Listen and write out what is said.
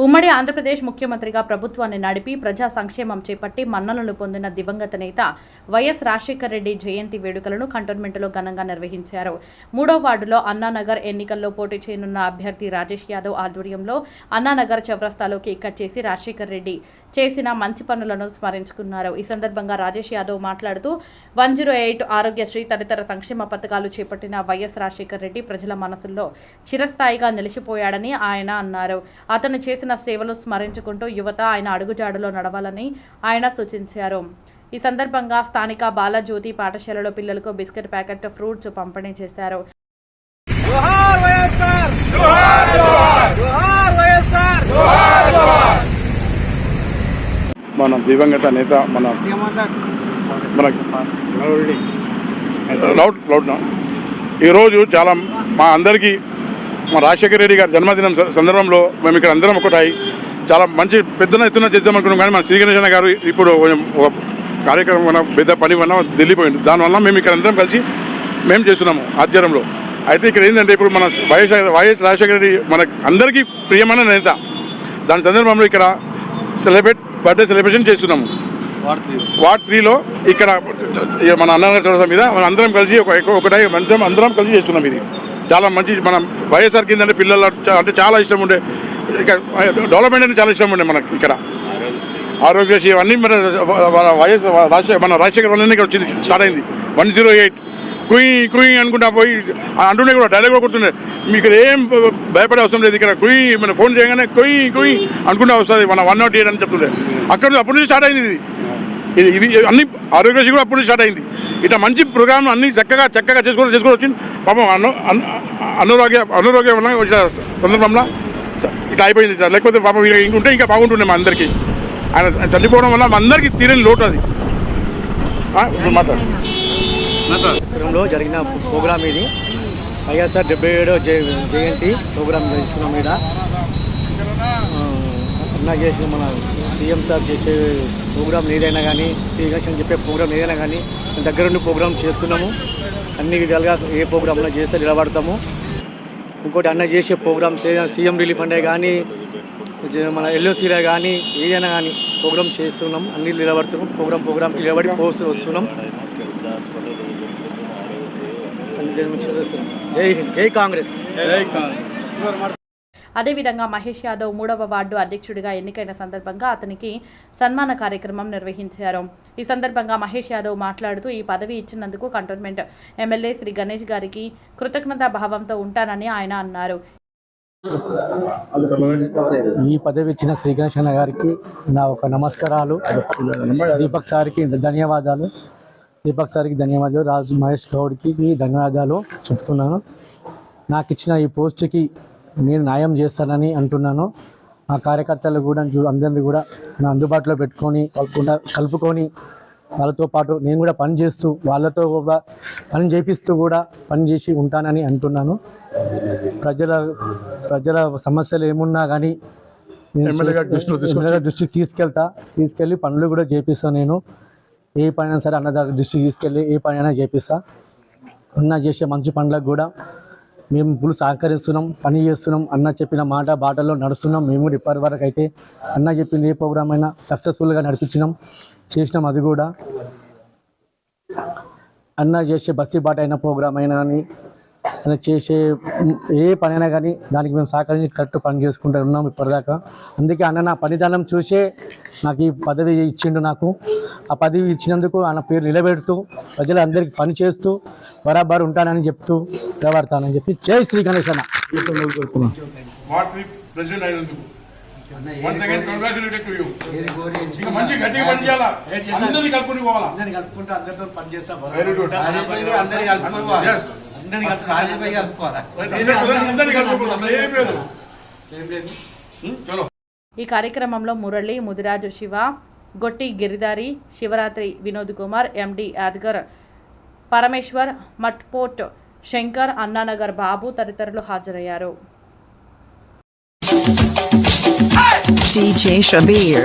ఉమ్మడి ఆంధ్రప్రదేశ్ ముఖ్యమంత్రిగా ప్రభుత్వాన్ని నడిపి ప్రజా సంక్షేమం చేపట్టి మన్ననలు పొందిన దివంగత నేత వైఎస్ రాజశేఖర రెడ్డి జయంతి వేడుకలను కంటోన్మెంట్లో ఘనంగా నిర్వహించారు. 3వ వార్డులో అన్నానగర్ ఎన్నికల్లో పోటీ చేయనున్న అభ్యర్థి రాజేష్ యాదవ్ ఆధ్వర్యంలో అన్నానగర్ చౌరస్తాలో కేక్ కట్ చేసి రాజశేఖర రెడ్డి చేసిన మంచి పనులను స్మరించుకున్నారు. ఈ సందర్భంగా రాజేష్ యాదవ్ మాట్లాడుతూ 108 ఆరోగ్యశ్రీ తదితర సంక్షేమ పథకాలు చేపట్టిన వైఎస్ రాజశేఖర రెడ్డి ప్రజల మనసుల్లో చిరస్థాయిగా నిలిచిపోయాడని ఆయన అన్నారు. అతను చేసిన సేవలు స్మరించుకుంటూ యువత ఆయన అడుగుజాడలో నడవాలని ఆయన సూచించారు. ఈ సందర్భంగా స్థానిక బాలజ్యోతి పాఠశాలలో పిల్లలకు బిస్కెట్ ప్యాకెట్, ఫ్రూట్స్ పంపిణీ చేశారు. మన దివంగత నేత ఈరోజు చాలా మా అందరికీ మా రాజశేఖర రెడ్డి గారి జన్మదినం సందర్భంలో మేము ఇక్కడ అందరం ఒకటాయి చాలా మంచి పెద్ద ఎత్తున చేద్దామనుకున్నాం. కానీ మన శ్రీ గణేశ్ గారు ఇప్పుడు ఒక కార్యక్రమం వల్ల పెద్ద పని వల్ల ఢిల్లీపోయింది. దానివల్ల మేము ఇక్కడ అందరం కలిసి మేము చేస్తున్నాము ఆధ్వర్యంలో. అయితే ఇక్కడ ఏంటంటే ఇప్పుడు మన వైఎస్ రాజశేఖర రెడ్డి మన అందరికీ ప్రియమైన నేత. దాని సందర్భంలో ఇక్కడ బర్త్డే సెలబ్రేషన్ చేస్తున్నాము. వార్డ్ 3లో ఇక్కడ మన అన్నగారి చౌరస్తా మీద మనం అందరం కలిసి ఒకటై అందరం కలిసి చేస్తున్నాం. ఇది చాలా మంచి మన వైఎస్ఆర్ కింద అంటే పిల్లలు అంటే చాలా ఇష్టం ఉండే, ఇక డెవలప్మెంట్ అంటే చాలా ఇష్టం ఉండే మనకి ఇక్కడ ఆరోగ్యశ్రీ అన్నీ మన రాజశేఖర్ వల్లనే ఇక్కడ వచ్చింది, స్టార్ట్ అయింది. 108 కుయి అనుకుంటా పోయి అంటుండే కూడా డైలాగ్ కూడా కొడుతుండే. మీకు ఏం భయపడే అవసరం లేదు, ఇక్కడ మన ఫోన్ చేయగానే కుయి అనుకుంటా వస్తుంది మన 108 అని చెప్తుండే. అప్పటి నుంచి స్టార్ట్ అయింది ఇది అన్ని ఆరోగ్యశ్రీ కూడా అప్పటి నుంచి స్టార్ట్ అయింది. ఇట్లా మంచి ప్రోగ్రామ్ అన్ని చక్కగా చేసుకొని వచ్చింది. పాపం అనారోగ్యం వల్ల వచ్చిన సందర్భంలో ఇట్లా అయిపోయింది. లేకపోతే పాపం ఇంకుంటే ఇంకా బాగుంటుండే మా అందరికీ. ఆయన చనిపోవడం వల్ల మా అందరికీ తీరని లోటు అది. మాట్లాడంలో జరిగిన ప్రోగ్రామ్ ఇది వైఎస్ఆర్ 77వ జయంతి ప్రోగ్రామ్ చేస్తున్నాం. మీద అన్నా చేసిన మన సీఎం సార్ చేసే ప్రోగ్రాం ఏదైనా కానీ, శ్రీకృష్ణ చెప్పే ప్రోగ్రాం ఏదైనా కానీ దగ్గరుండి ప్రోగ్రామ్ చేస్తున్నాము. అన్ని విధాలుగా ఏ ప్రోగ్రాంలో చేస్తే నిలబడతాము. ఇంకోటి అన్న చేసే ప్రోగ్రామ్స్ సీఎం రిలీఫ్ అంటే కానీ, మన ఎల్ఓసీలో కానీ ఏదైనా కానీ ప్రోగ్రామ్ చేస్తున్నాం. అన్ని నిలబడుతున్నాం. ప్రోగ్రామ్కి నిలబడి వస్తున్నాం. జై హింద్, జై కాంగ్రెస్. అదేవిధంగా మహేష్ యాదవ్ 3వ వార్డు అధ్యక్షుడిగా ఎన్నికైన సందర్భంగా అతనికి సన్మాన కార్యక్రమం నిర్వహించారు. ఈ సందర్భంగా మహేష్ యాదవ్ మాట్లాడుతూ ఈ పదవి ఇచ్చినందుకు కంటోన్మెంట్ ఎమ్మెల్యే శ్రీ గణేష్ గారికి కృతజ్ఞతా భావంతో ఉంటానని ఆయన అన్నారు. ఈ పదవి ఇచ్చిన శ్రీ గణేష్ గారికి నా ఒక నమస్కారాలు. దీపక్ సార్కి ధన్యవాదాలు. రాజు మహేష్ గౌడ్కి ధన్యవాదాలు చెప్తున్నాను. నాకు ఇచ్చిన ఈ పోస్ట్కి నేను న్యాయం చేస్తానని అంటున్నాను. ఆ కార్యకర్తలు కూడా అందరినీ కూడా నా అందుబాటులో పెట్టుకొని కలుపుకొని వాళ్ళతో పాటు నేను కూడా పని చేస్తూ వాళ్ళతో కూడా పని చేపిస్తూ కూడా పని చేసి ఉంటానని అంటున్నాను. ప్రజల సమస్యలు ఏమున్నా కానీ దృష్టికి తీసుకెళ్ళి పనులు కూడా చేపిస్తాను. నేను ఏ పనైనా సరే అన్న దృష్టికి తీసుకెళ్ళి ఏ పనైనా చేపిస్తా. అన్న చేసే మంచి పనులకు కూడా మేము ఫుల్ సహకరిస్తున్నాం, పని చేస్తున్నాం. అన్న చెప్పిన మాట బాటల్లో నడుస్తున్నాం. మేము కూడా ఇప్పటి వరకు అయితే అన్న చెప్పింది ఏ ప్రోగ్రామ్ అయినా సక్సెస్ఫుల్గా చేసినాం. అది కూడా అన్న చేసే బస్సు బాట అయిన ప్రోగ్రామ్ అయినా కానీ అన్న చేసే ఏ పనైనా కానీ దానికి మేము సహకరించి కరెక్ట్ పని చేసుకుంటూ ఉన్నాం ఇప్పటిదాకా. అందుకే అన్న నా పనిదానం చూసే నాకు ఈ పదవి ఇచ్చిండు. నాకు ఆ పదవి ఇచ్చినందుకు ఆయన పేరు నిలబెడుతూ ప్రజలందరికీ పని చేస్తూ బరాబర్ ఉంటానని చెప్తూ నిలబడతానని చెప్పి జై శ్రీ గణేష్ అన్న. ఈ కార్యక్రమంలో మురళి, ముదిరాజు శివ, గొట్టి గిరిదారి, శివరాత్రి వినోద్ కుమార్, ఎండి యాద్గర్, పరమేశ్వర్, మట్పోర్ట్ శంకర్, అన్నానగర్ బాబు తదితరులు హాజరయ్యారు. DJ Shabir.